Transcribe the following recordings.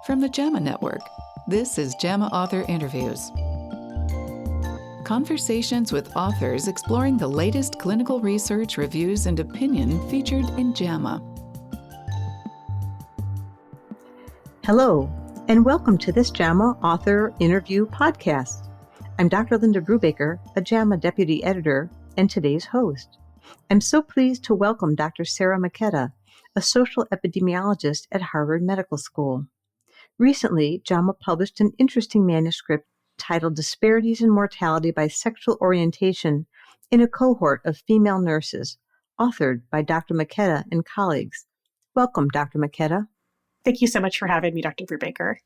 From the JAMA Network, this is JAMA Author Interviews. Conversations with authors exploring the latest clinical research, reviews, and opinion featured in JAMA. Hello, and welcome to this JAMA Author Interview podcast. I'm Dr. Linda Brubaker, a JAMA Deputy Editor and today's host. I'm so pleased to welcome Dr. Sarah McKetta, a social epidemiologist at Harvard Medical School. Recently, JAMA published an interesting manuscript titled Disparities in Mortality by Sexual Orientation in a Cohort of Female Nurses, authored by Dr. McKetta and colleagues. Welcome, Dr. McKetta. Thank you so much for having me, Dr. Brubaker.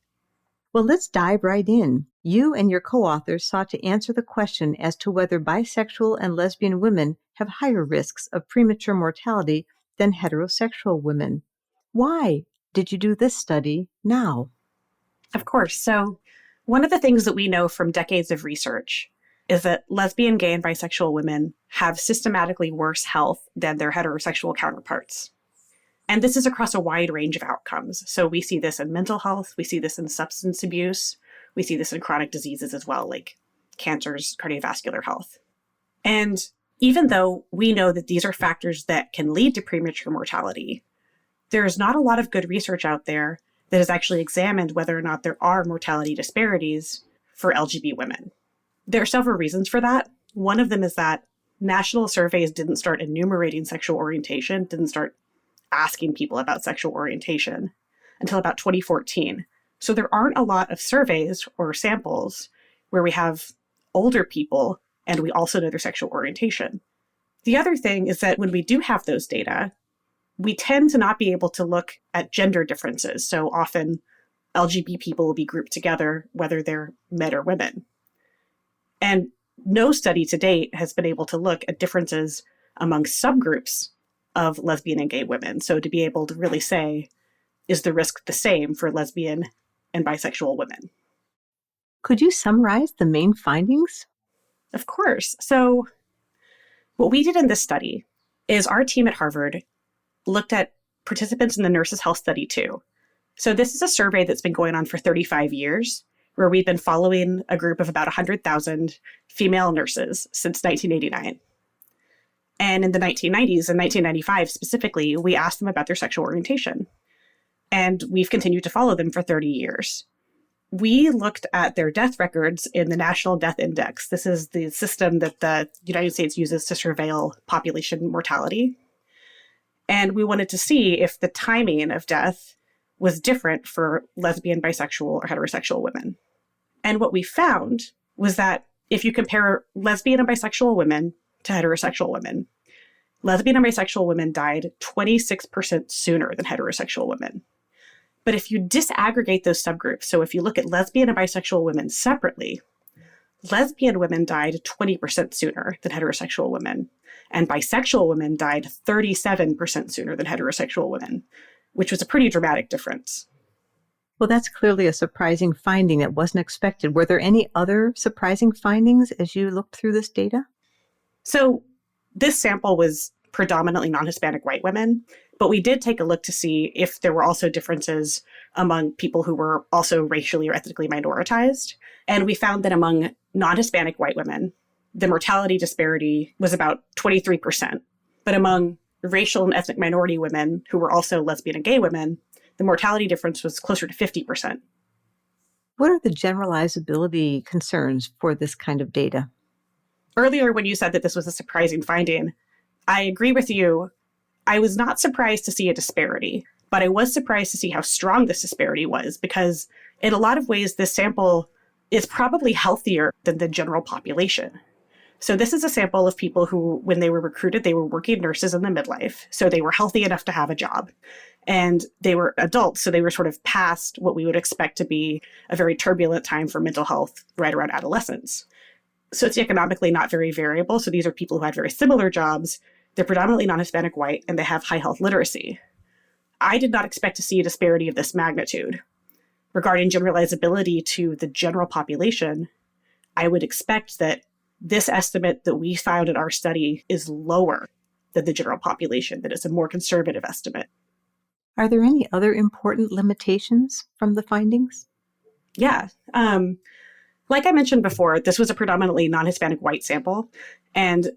Well, let's dive right in. You and your co-authors sought to answer the question as to whether bisexual and lesbian women have higher risks of premature mortality than heterosexual women. Why did you do this study now? Of course. So one of the things that we know from decades of research is that lesbian, gay, and bisexual women have systematically worse health than their heterosexual counterparts. And this is across a wide range of outcomes. So we see this in mental health, we see this in substance abuse, we see this in chronic diseases as well, like cancers, cardiovascular health. And even though we know that these are factors that can lead to premature mortality, there is not a lot of good research out there that has actually examined whether or not there are mortality disparities for LGBT women. There are several reasons for that. One of them is that national surveys didn't start enumerating sexual orientation, didn't start asking people about sexual orientation until about 2014. So there aren't a lot of surveys or samples where we have older people and we also know their sexual orientation. The other thing is that when we do have those data, we tend to not be able to look at gender differences. So often LGBT people will be grouped together, whether they're men or women. And no study to date has been able to look at differences among subgroups of lesbian and gay women. So to be able to really say, is the risk the same for lesbian and bisexual women? Could you summarize the main findings? Of course. So what we did in this study is our team at Harvard looked at participants in the Nurses' Health Study 2. So this is a survey that's been going on for 35 years, where we've been following a group of about 100,000 female nurses since 1989. And in the 1990s and 1995 specifically, we asked them about their sexual orientation. And we've continued to follow them for 30 years. We looked at their death records in the National Death Index. This is the system that the United States uses to surveil population mortality. And we wanted to see if the timing of death was different for lesbian, bisexual, or heterosexual women. And what we found was that if you compare lesbian and bisexual women to heterosexual women, lesbian and bisexual women died 26% sooner than heterosexual women. But if you disaggregate those subgroups, so if you look at lesbian and bisexual women separately, lesbian women died 20% sooner than heterosexual women, and bisexual women died 37% sooner than heterosexual women, which was a pretty dramatic difference. Well, that's clearly a surprising finding that wasn't expected. Were there any other surprising findings as you looked through this data? So this sample was predominantly non-Hispanic white women, but we did take a look to see if there were also differences among people who were also racially or ethnically minoritized. And we found that among non-Hispanic white women, the mortality disparity was about 23%. But among racial and ethnic minority women who were also lesbian and gay women, the mortality difference was closer to 50%. What are the generalizability concerns for this kind of data? Earlier, when you said that this was a surprising finding, I agree with you. I was not surprised to see a disparity, but I was surprised to see how strong this disparity was, because in a lot of ways, this sample is probably healthier than the general population. So this is a sample of people who, when they were recruited, they were working nurses in the midlife. So they were healthy enough to have a job. And they were adults, so they were sort of past what we would expect to be a very turbulent time for mental health right around adolescence. Socioeconomically not very variable. So these are people who had very similar jobs. They're predominantly non-Hispanic white, and they have high health literacy. I did not expect to see a disparity of this magnitude. Regarding generalizability to the general population, I would expect that this estimate that we found in our study is lower than the general population, that it's a more conservative estimate. Are there any other important limitations from the findings? Yeah. Like I mentioned before, this was a predominantly non-Hispanic white sample, and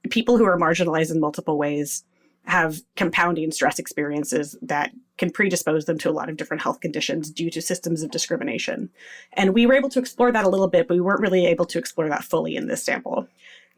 people who are marginalized in multiple ways have compounding stress experiences that can predispose them to a lot of different health conditions due to systems of discrimination. And we were able to explore that a little bit, but we weren't really able to explore that fully in this sample.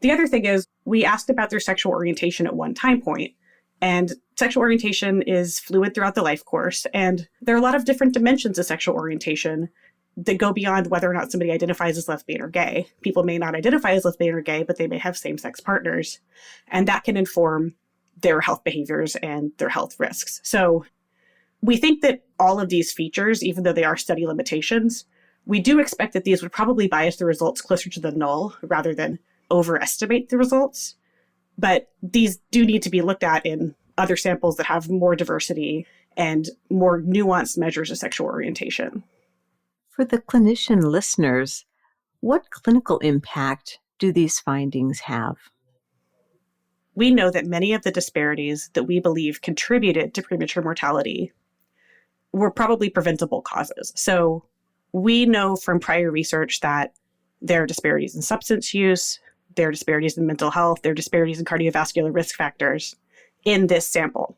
The other thing is we asked about their sexual orientation at one time point, and sexual orientation is fluid throughout the life course. And there are a lot of different dimensions of sexual orientation that go beyond whether or not somebody identifies as lesbian or gay. People may not identify as lesbian or gay, but they may have same-sex partners. And that can inform their health behaviors and their health risks. So we think that all of these features, even though they are study limitations, we do expect that these would probably bias the results closer to the null rather than overestimate the results. But these do need to be looked at in other samples that have more diversity and more nuanced measures of sexual orientation. For the clinician listeners, what clinical impact do these findings have? We know that many of the disparities that we believe contributed to premature mortality were probably preventable causes. So we know from prior research that there are disparities in substance use, there are disparities in mental health, there are disparities in cardiovascular risk factors in this sample.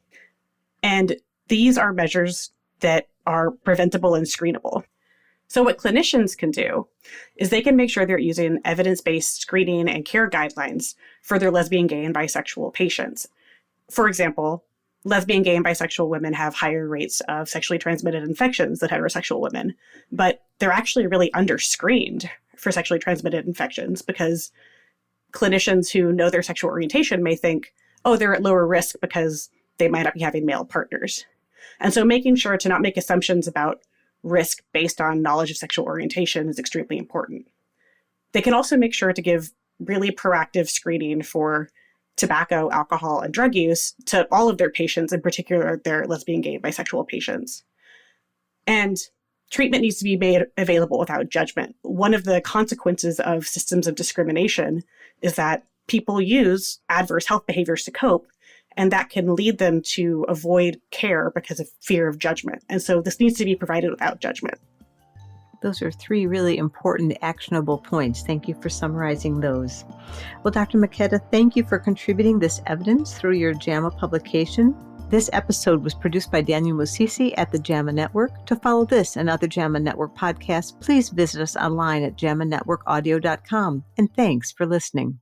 And these are measures that are preventable and screenable. So what clinicians can do is they can make sure they're using evidence-based screening and care guidelines for their lesbian, gay, and bisexual patients. For example, lesbian, gay, and bisexual women have higher rates of sexually transmitted infections than heterosexual women, but they're actually really under-screened for sexually transmitted infections because clinicians who know their sexual orientation may think, oh, they're at lower risk because they might not be having male partners. And so making sure to not make assumptions about risk based on knowledge of sexual orientation is extremely important. They can also make sure to give really proactive screening for tobacco, alcohol, and drug use to all of their patients, in particular their lesbian, gay, bisexual patients. And treatment needs to be made available without judgment. One of the consequences of systems of discrimination is that people use adverse health behaviors to cope, and that can lead them to avoid care because of fear of judgment. And so this needs to be provided without judgment. Those are three really important actionable points. Thank you for summarizing those. Well, Dr. McKetta, thank you for contributing this evidence through your JAMA publication. This episode was produced by Daniel Musisi at the JAMA Network. To follow this and other JAMA Network podcasts, please visit us online at jamanetworkaudio.com. And thanks for listening.